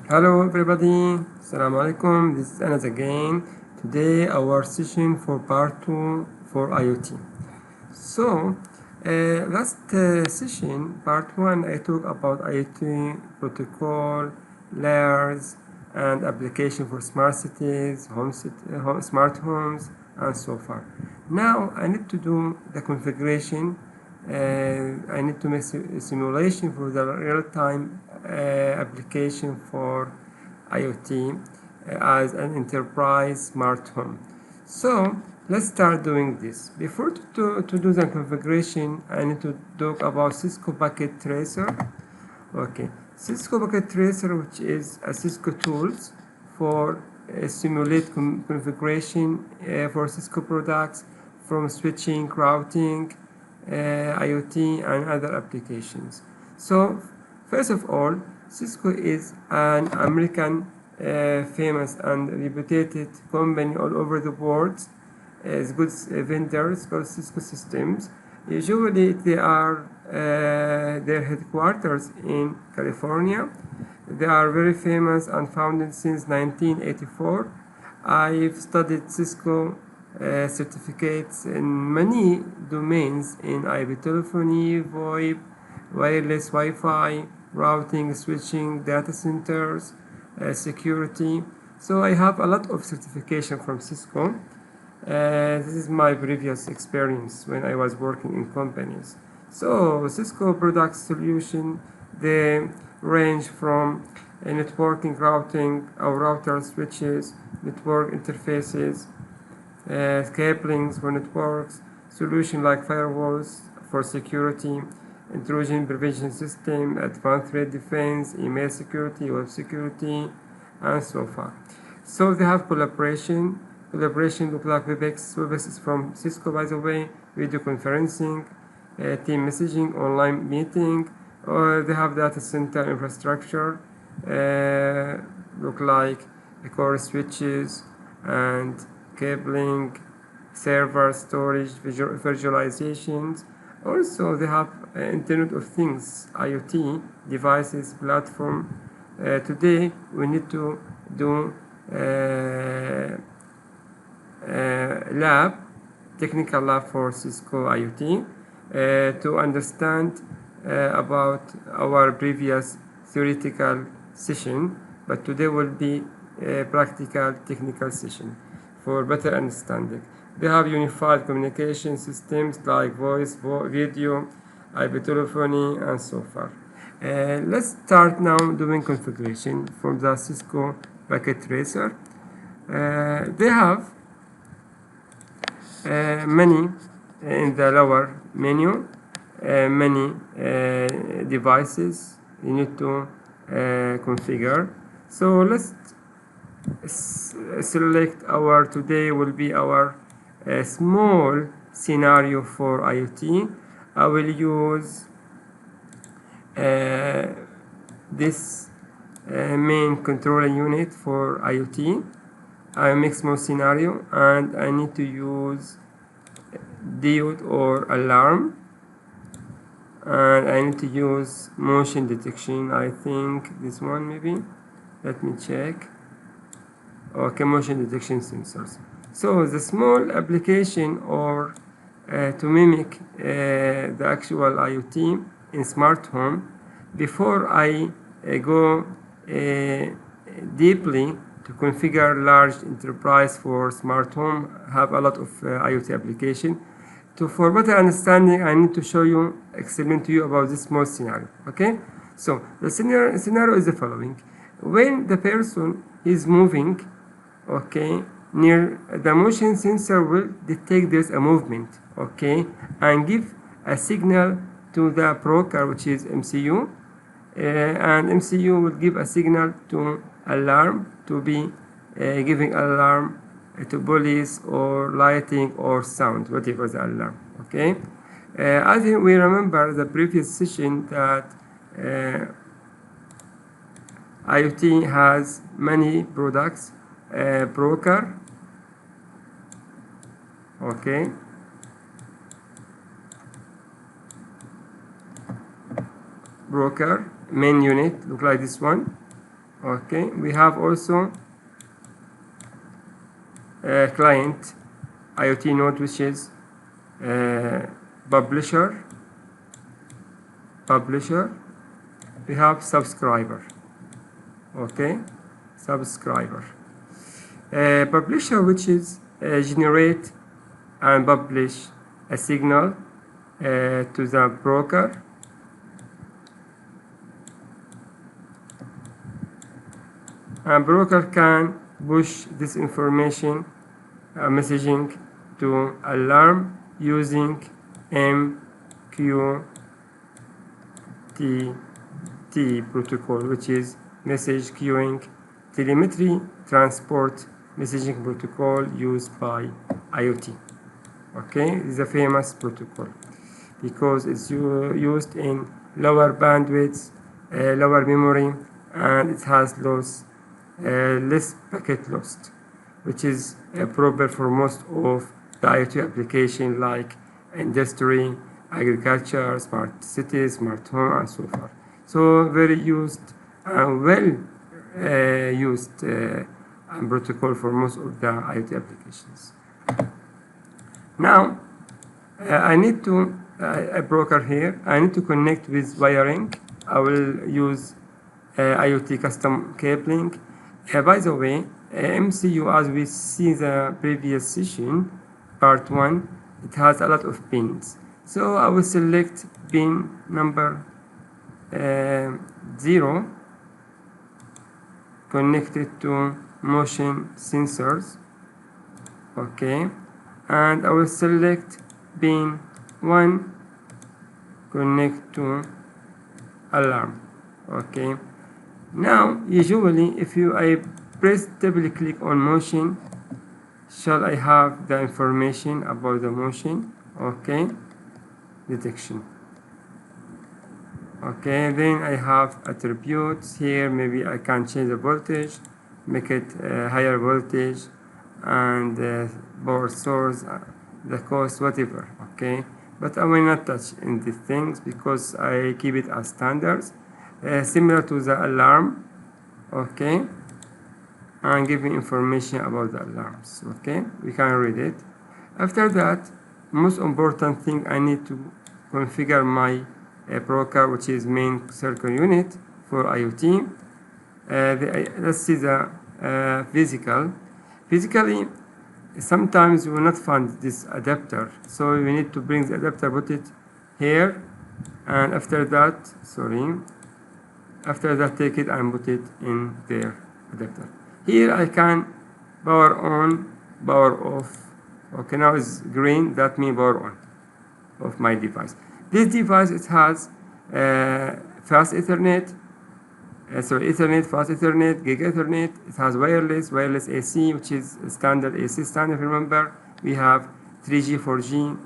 Hello everybody, Assalamu alaikum. This is Anas again. Today our session for part 2 for IoT. So last session, part 1, I talked about IoT protocol, layers and application for smart cities, smart homes and so far. Now I need to do the configuration. I need to make a simulation for the real-time application for IoT as an enterprise smart home. So let's start doing this. Before to do the configuration, I need to talk about Cisco Packet Tracer. Okay, Cisco Packet Tracer, which is a Cisco tools for simulate configuration for Cisco products from switching, routing, IoT and other applications. So first of all, Cisco is an American famous and reputed company all over the world. It's good vendors called Cisco Systems. Usually they are their headquarters in California. They are very famous and founded since 1984. I've studied Cisco certificates in many domains in IP telephony, VoIP, wireless Wi-Fi, routing, switching, data centers, security. So I have a lot of certification from Cisco. This is my previous experience when I was working in companies. So Cisco product solution, they range from networking, routing, or router switches, network interfaces, cablings for networks, solution like firewalls for security, intrusion prevention system, advanced threat defense, email security, web security, and so far. So they have collaboration look like WebEx. WebEx is from Cisco, by the way, video conferencing, team messaging, online meeting, or they have data center infrastructure, look like core switches and cabling, server storage, visualizations. Also, they have Internet of Things, IoT devices, platform. Today, we need to do technical lab for Cisco IoT to understand about our previous theoretical session, but today will be a practical technical session for better understanding. They have unified communication systems like voice, video, IP telephony, and so far. Let's start now doing configuration from the Cisco Packet Tracer. They have many in the lower menu, many devices you need to configure. So let's select our today will be our small scenario for IoT. I will use this main controller unit for IoT. I make small scenario and I need to use diode or alarm, and I need to use motion detection. I think this one maybe. Let me check. Okay, motion detection sensors. So the small application or to mimic the actual IoT in smart home. Before I go deeply to configure large enterprise for smart home, have a lot of IoT application. For better understanding, I need to show you, explain to you about this small scenario. Okay, so the scenario is the following: when the person is moving, okay, near the motion sensor will detect there's a movement, okay, and give a signal to the broker, which is MCU, and MCU will give a signal to alarm to be giving alarm to police or lighting or sound, whatever the alarm. Okay, I think we remember the previous session that IoT has many products. Broker, okay, broker main unit look like this one, Okay, we have also a client IoT node, which is publisher. We have subscriber. Okay, subscriber. Publisher, which is generate and publish a signal to the broker. And broker can push this information messaging to alarm using MQTT protocol, which is message queuing telemetry transport messaging protocol used by IoT. Okay, it's a famous protocol because it's used in lower bandwidth, lower memory, and it has less packet loss, which is proper for most of the IoT application like industry, agriculture, smart cities, smart home, and so forth. So very used and well used protocol for most of the IoT applications. Now, I need to, a broker here, I need to connect with wiring. I will use IoT custom cabling. By the way, MCU, as we see the previous session, part 1, it has a lot of pins. So I will select pin number 0, connected to motion sensors. Okay, and I will select pin 1, connect to alarm. Okay, now usually if I press double click on motion, shall I have the information about the motion? Okay, detection. Okay, then I have attributes here. Maybe I can change the voltage, make it higher voltage, and power source, the cost, whatever. Okay, but I will not touch in these things because I keep it as standards, similar to the alarm. Okay, and give me information about the alarms. Okay, we can read it. After that, most important thing, I need to configure my broker, which is main circle unit for IoT. Let's see the physically, sometimes you will not find this adapter, so you need to bring the adapter, put it here, and after that take it and put it in their adapter. Here I can power on, power off. Okay, now it's green, that means power on of my device. This device, it has fast Ethernet, Ethernet, fast Ethernet, Gig Ethernet. It has wireless AC, which is standard AC standard. Remember, we have 3G, 4G,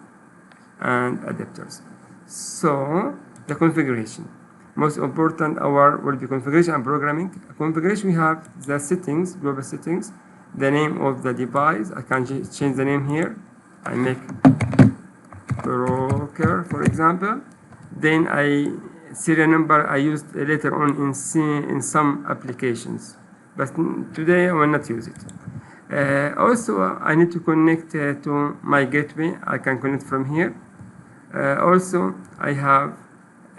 and adapters. So the configuration, most important will be configuration and programming. Configuration, we have the settings, global settings, the name of the device. I can change the name here. I make broker, for example. Then serial number I used later on in some applications, but today I will not use it. Also, I need to connect to my gateway. I can connect from here. Also, I have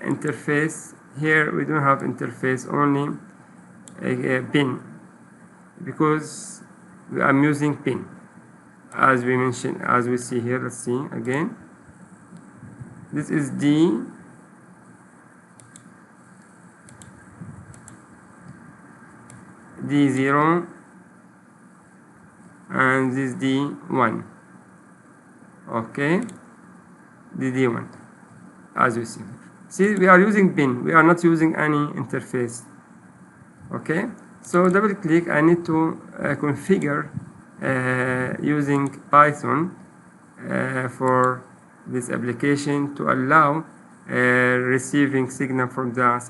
interface. Here we don't have interface, only a pin, because I'm using pin, as we mentioned, as we see here. Let's see again. This is D0, and this D1. Okay, the D1, as you see. See, we are using pin. We are not using any interface. Okay, so double click. I need to configure using Python for this application to allow receiving signal from the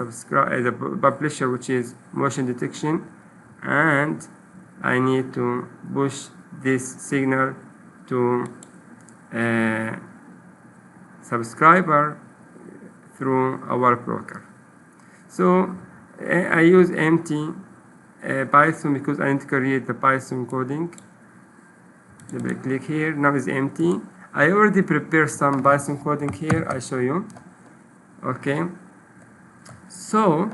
the publisher, which is motion detection, and I need to push this signal to subscriber through our broker. So I use empty Python because I need to create the Python coding. Double click here, now it's empty. I already prepared some Python coding here, I show you. Okay, so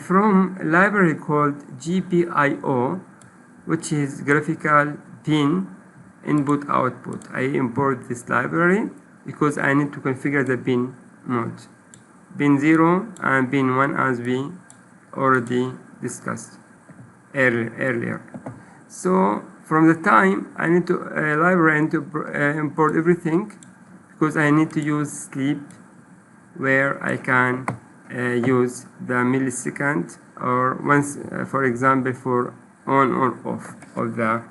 from a library called GPIO, which is graphical pin input output, I import this library because I need to configure the pin mode, pin 0 and pin 1, as we already discussed earlier. So from the time I need to library and to import everything, because I need to use sleep where I can use the millisecond or once, for example, for on or off of the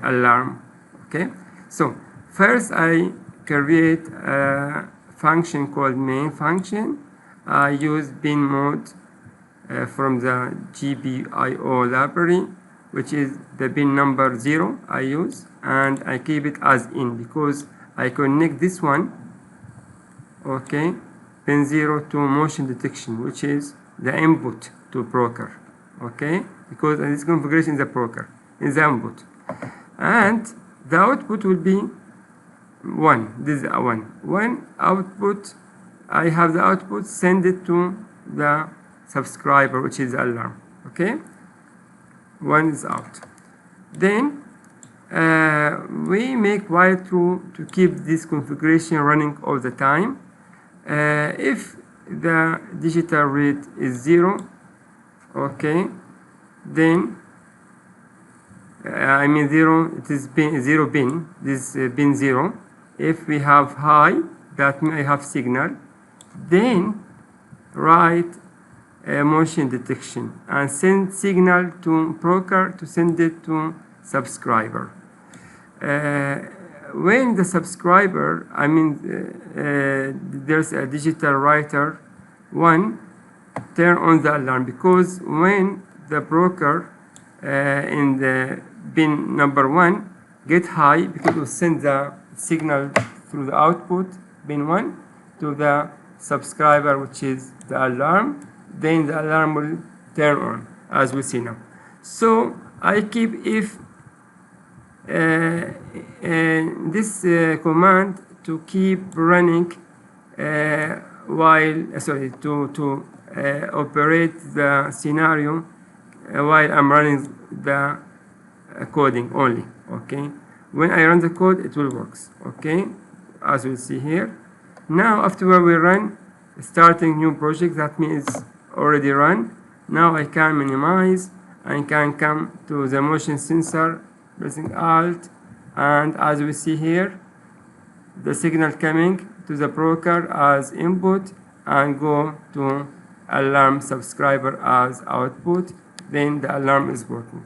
alarm. Okay, so first I create a function called main function. I use pin mode from the GPIO library, which is the pin number 0 I use, and I keep it as in because I connect this one, okay, pin 0 to motion detection, which is the input to broker, okay, because this configuration is the broker in the input, and the output will be 1. This is a 1 output. I have the output, send it to the subscriber, which is the alarm. Okay, 1 is out. Then we make while true to keep this configuration running all the time. If the digital read is 0, okay, then I mean 0, it is pin 0 pin, this pin 0. If we have high, that means I have signal, then write motion detection and send signal to broker to send it to subscriber. When the subscriber, I mean there's a digital writer 1, turn on the alarm, because when the broker in the pin number 1 get high, because it will send the signal through the output pin 1 to the subscriber, which is the alarm, then the alarm will turn on, as we see now. So I keep if this command to keep running while to operate the scenario while I'm running the coding only. Okay, when I run the code it will work. Okay, as we see here. Now after we run starting new project, that means already run. Now I can minimize and can come to the motion sensor pressing Alt, and as we see here the signal coming to the broker as input and go to alarm subscriber as output, then the alarm is working.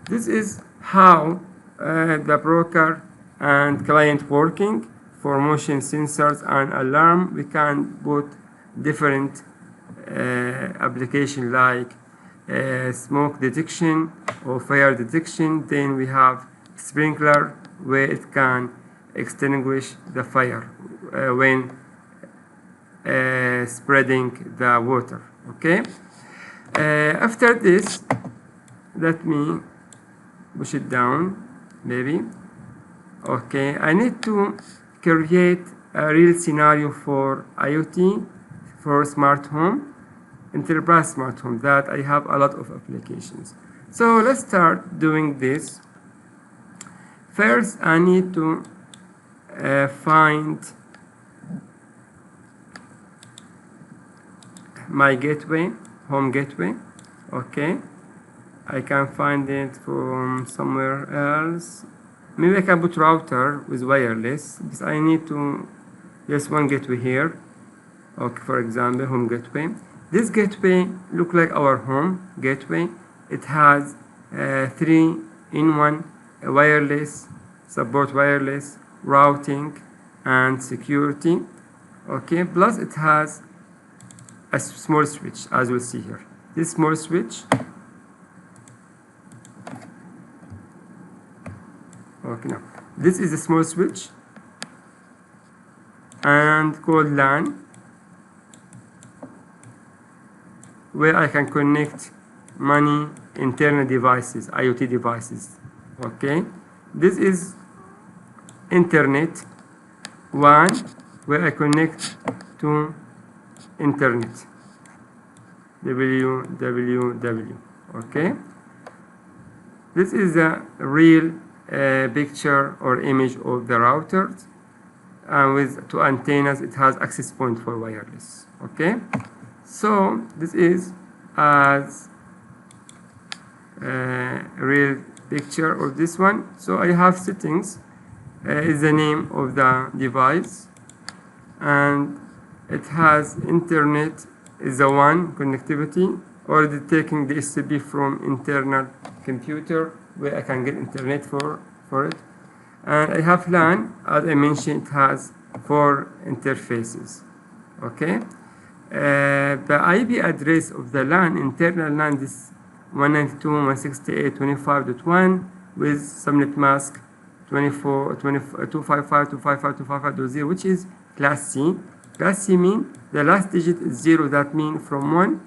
This is how the broker and client working. For motion sensors and alarm we can put different application like smoke detection or fire detection. Then we have sprinkler where it can extinguish the fire when spreading the water. Okay, after this let me push it down maybe. Okay, I need to create a real scenario for IoT, for smart home, enterprise smart home, that I have a lot of applications. So let's start doing this. First I need to find my gateway, home gateway. Okay, I can find it from somewhere else. Maybe I can put router with wireless, because I need to just one gateway here. Okay, for example, home gateway. This gateway look like our home gateway. It has 3-in-1 wireless, support wireless, routing, and security. Okay, plus it has a small switch, as we'll see here. This small switch. Okay, now this is a small switch and called LAN. where I can connect many internal devices, IoT devices. Okay, this is internet 1, where I connect to internet www. Okay, this is a real picture or image of the router, and with two antennas it has access point for wireless. Okay, so this is as a real picture of this one. So I have settings, is the name of the device, and it has internet is the one, connectivity, already taking the SCP from internal computer where I can get internet for it. And I have LAN, as I mentioned, it has 4 interfaces. Okay, the IP address of the LAN, internal LAN, is 192.168.25.1 with subnet mask 255.255.255.255.0, which is class C. Class C means the last digit is 0. That means from 1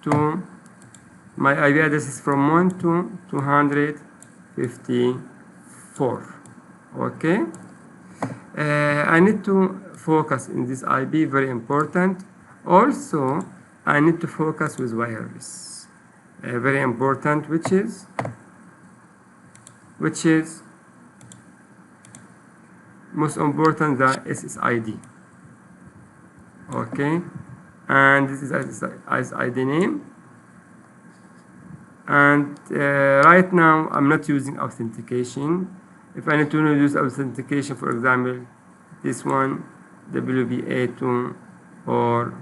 to my IP address is from 1 to 254. Okay, I need to focus in this IP, very important. Also, I need to focus with wireless, very important, which is most important, the SSID. Okay, and this is SSID name. And right now I'm not using authentication. If I need to use authentication, for example, this one, WBA2, or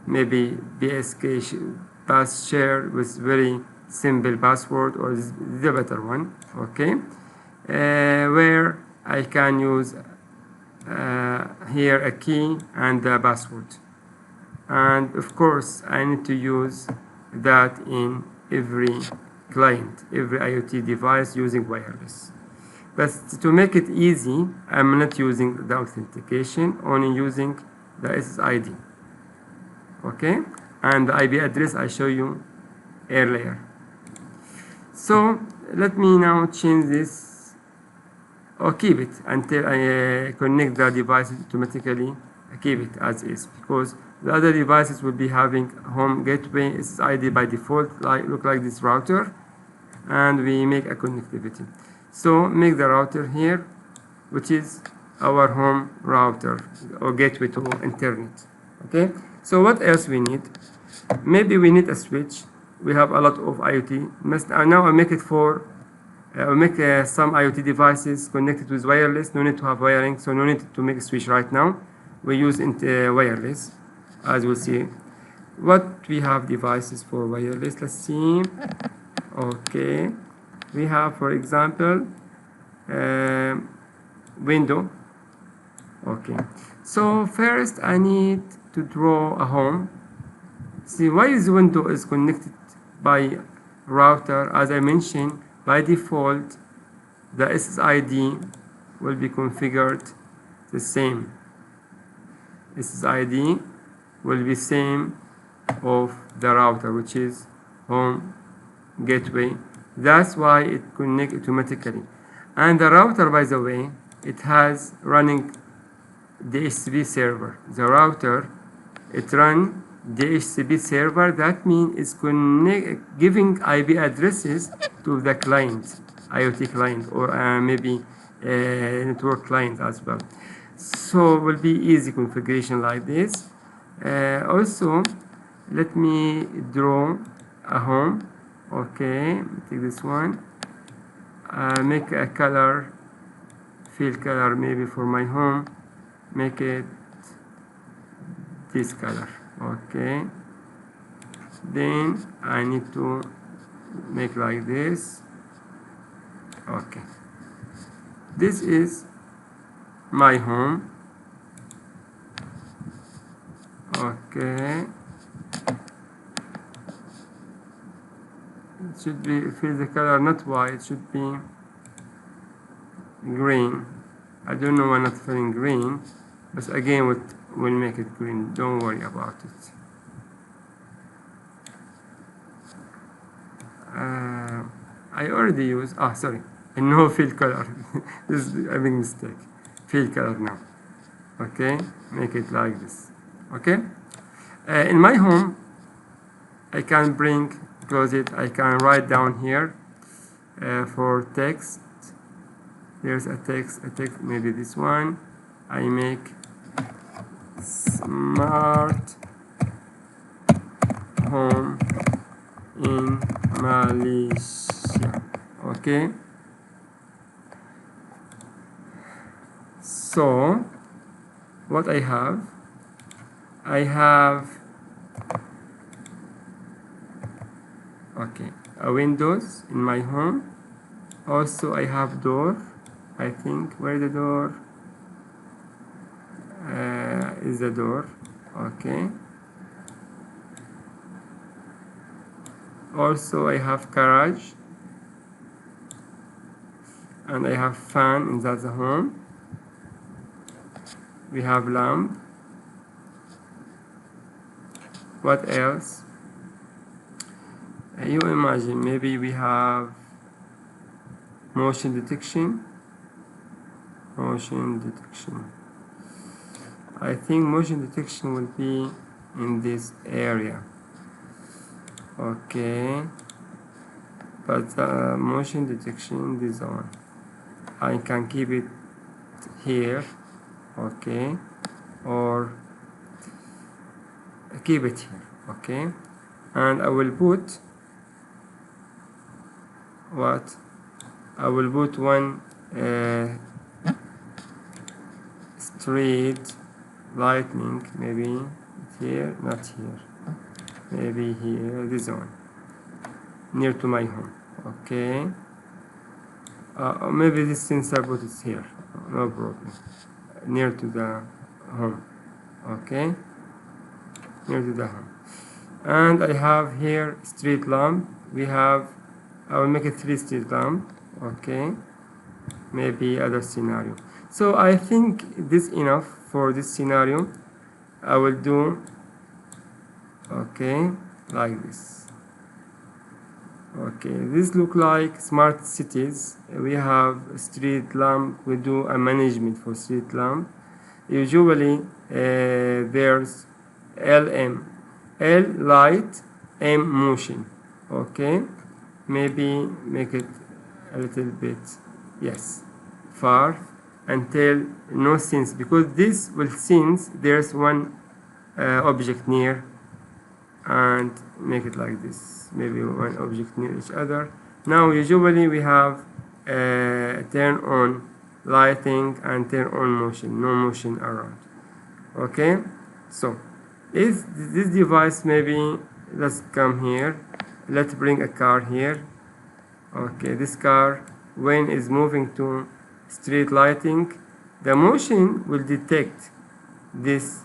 maybe BSK pass share with very simple password, or the better one. Okay, where I can use here a key and a password, and of course I need to use that in every client, every IoT device using wireless. But to make it easy, I'm not using the authentication, only using the SSID. Okay, and the IP address I show you earlier. So let me now change this, or keep it until I connect the device automatically. I keep it as is, because the other devices will be having home gateway SSID by default, look like this router, and we make a connectivity. So make the router here, which is our home router or gateway to internet. Okay, so what else we need? Maybe we need a switch. We have a lot of IoT. Now I make it for some IoT devices connected with wireless. No need to have wiring, so no need to make a switch right now. We use wireless, as we'll see. What we have devices for wireless, let's see. Okay, we have, for example, window. Okay, so first I need to draw a home. See, why this window is connected by router? As I mentioned, by default the SSID will be configured the same. SSID will be same of the router, which is home gateway. That's why it connects automatically. And the router, by the way, it has running DHCP server. The router, it runs DHCP server. That means it's giving IP addresses to the client, IoT client, or maybe network client as well. So it will be easy configuration like this. Also, let me draw a home. Okay, take this one. Make a color, field color maybe for my home. Make it this color. Okay. Then I need to make like this. Okay. This is my home. Okay. It should be, fill the color not white, it should be green. I don't know why not filling green, but again we'll make it green, don't worry about it. I already use, sorry, no field color. This is a big mistake. Field color now. Okay, make it like this. Okay, in my home, I can close it, I can write down here for text. There's a text, maybe this one. I make smart home in Malaysia. Okay, so what I have okay, a windows in my home. Also I have door. I think where the door is the door. Okay, also I have garage, and I have fan inside the home. We have lamp. What else? You imagine, maybe we have motion detection. I think motion detection will be in this area. Okay, but motion detection, this one, I can keep it here. Okay, or keep it here. Okay, and I will put what? I will put one street lightning, maybe here, not here, maybe here, this one, near to my home. Okay, maybe this sensor put it here, no problem, near to the home. Okay, near to the home. And I have here street lamp. I will make it 3 street lamp. Okay, maybe other scenario. So I think this enough for this scenario. I will do okay like this. Okay, this look like smart cities. We have street lamp. We do a management for street lamp. Usually there's LM, L light, M motion. Okay, maybe make it a little bit, yes, far, until no sense, because this will sense there's one object near, and make it like this, maybe one object near each other. Now usually we have turn on lighting and turn on motion, no motion around. Okay, so if this device, maybe let's come here, let's bring a car here. Okay, this car, when is moving to street lighting, the motion will detect this,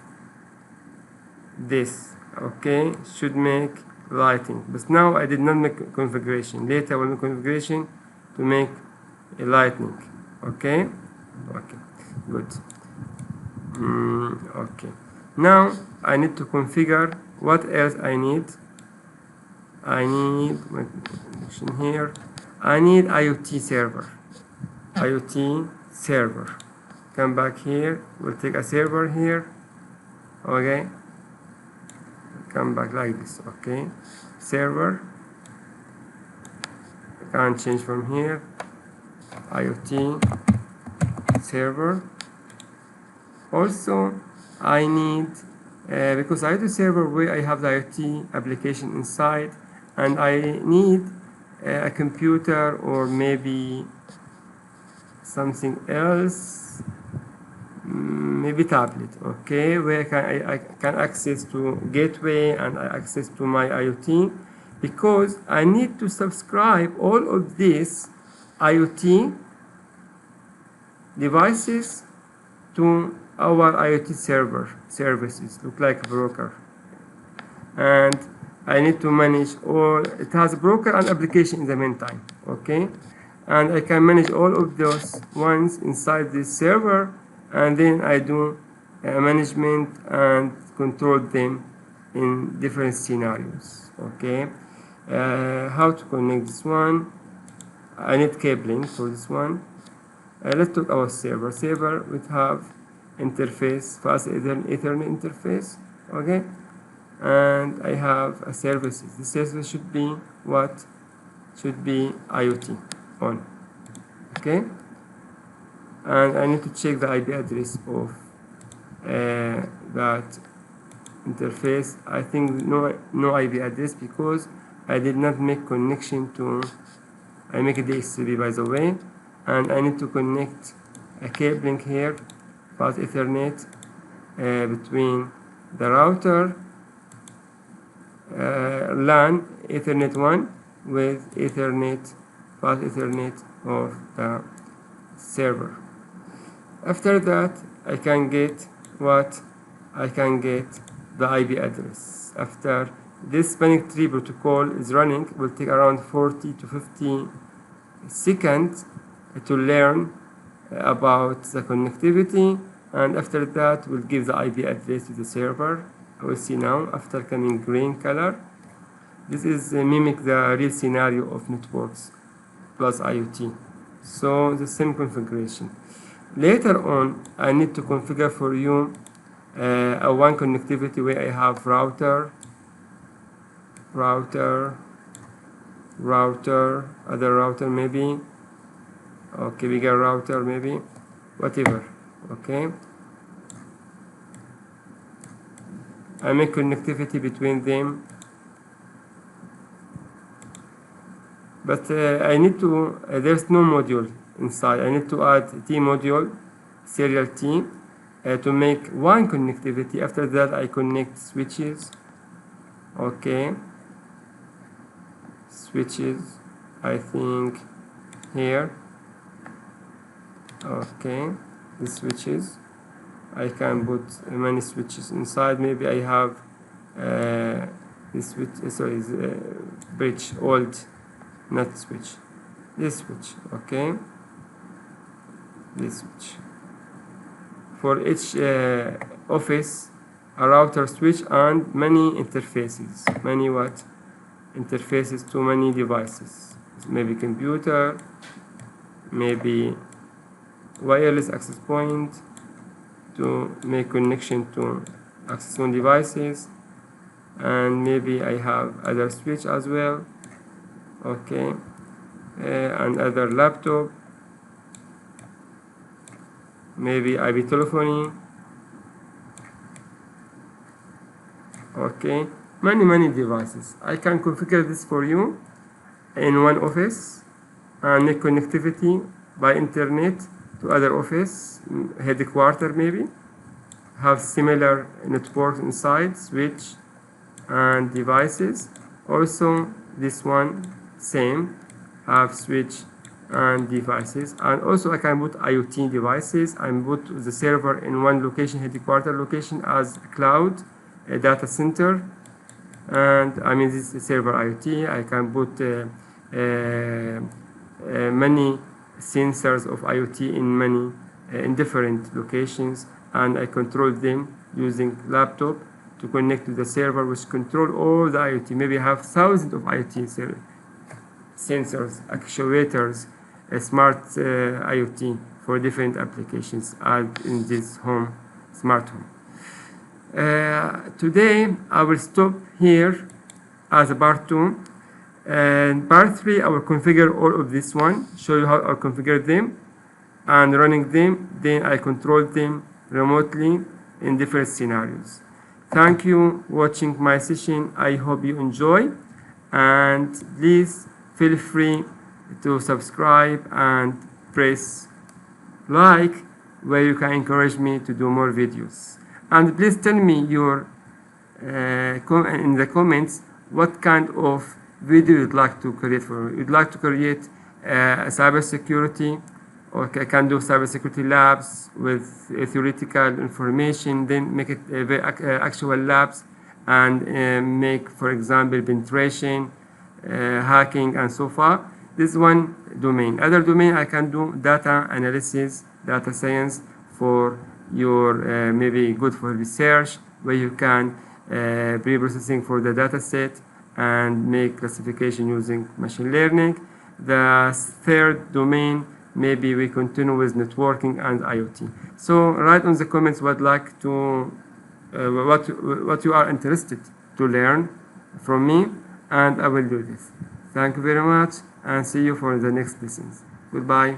okay, should make lighting. But now I did not make configuration. Later I will make configuration to make a lightning. Okay, good. Okay, now I need to configure what else I need. I need my connection here. I need IoT server. Come back here. We'll take a server here. Okay. Come back like this. Okay. Server. I can change from here. IoT server. Also, I need because IoT server where I have the IoT application inside, and I need a computer or maybe something else, maybe tablet, okay, where I can access to gateway and access to my IoT, because I need to subscribe all of these IoT devices to our IoT services, look like a broker, and I need to manage all. It has a broker and application in the meantime, okay, and I can manage all of those ones inside this server, and then I do management and control them in different scenarios. Okay, how to connect this one? I need cabling for this one. Let's talk about server. Server would have interface, fast Ethernet interface, okay? And I have a services. The service should be what? Should be IoT on, okay? And I need to check the IP address of that interface. I think no IP address because I did not make connection to. I make a DHCP by the way, and I need to connect a cabling here, fast Ethernet between the router LAN Ethernet 1 with Ethernet, fast Ethernet of the server. After that, I can get what? I can get the IP address. After this spanning tree protocol is running, it will take around 40 to 50 seconds to learn about the connectivity, and after that we'll give the IP address to the server. I will see now after coming green color. This is mimic the real scenario of networks plus IoT. So the same configuration. Later on, I need to configure for you a one connectivity where I have router, other router maybe, okay, bigger router maybe, whatever, okay. I make connectivity between them, but I need to, there's no module inside. I need to add T module, serial T, to make one connectivity. After that I connect switches, okay, switches, I think here, okay, the switches. I can put many switches inside. Maybe I have this switch, sorry, bridge, old, not switch, this switch, okay, this switch. For each office, a router switch and many interfaces, many what? Interfaces to many devices, maybe computer, maybe wireless access point to make connection to access on devices, and maybe I have other switch as well, okay, and other laptop, maybe IP telephony, okay, many devices. I can configure this for you in one office and make connectivity by internet to other office, headquarter maybe, have similar networks inside, switch and devices. Also this one same, have switch and devices, and also I can put IoT devices and put the server in one location, headquarter location as cloud, a data center, and I mean this is server IoT. I can put many sensors of IoT in many in different locations, and I control them using laptop to connect to the server, which control all the IoT. Maybe I have thousands of IoT sensors, actuators, smart IoT for different applications in this home, smart home. Today I will stop here as a part 2, and part 3 I will configure all of this one, show you how I configure them and running them, then I control them remotely in different scenarios. Thank you for watching my session. I hope you enjoy, and please feel free to subscribe and press like, where you can encourage me to do more videos. And please tell me your in the comments what kind of video you'd like to create for me. You'd like to create cybersecurity, or I can do cybersecurity labs with theoretical information, then make it actual labs, and make, for example, penetration, hacking, and so far. This one domain. Other domain I can do data analysis, data science for your maybe good for research, where you can pre-processing for the data set and make classification using machine learning. the third domain, maybe we continue with networking and IoT. So write on the comments what like to what you are interested to learn from me, and I will do this. Thank you very much, and see you for the next lessons. Goodbye.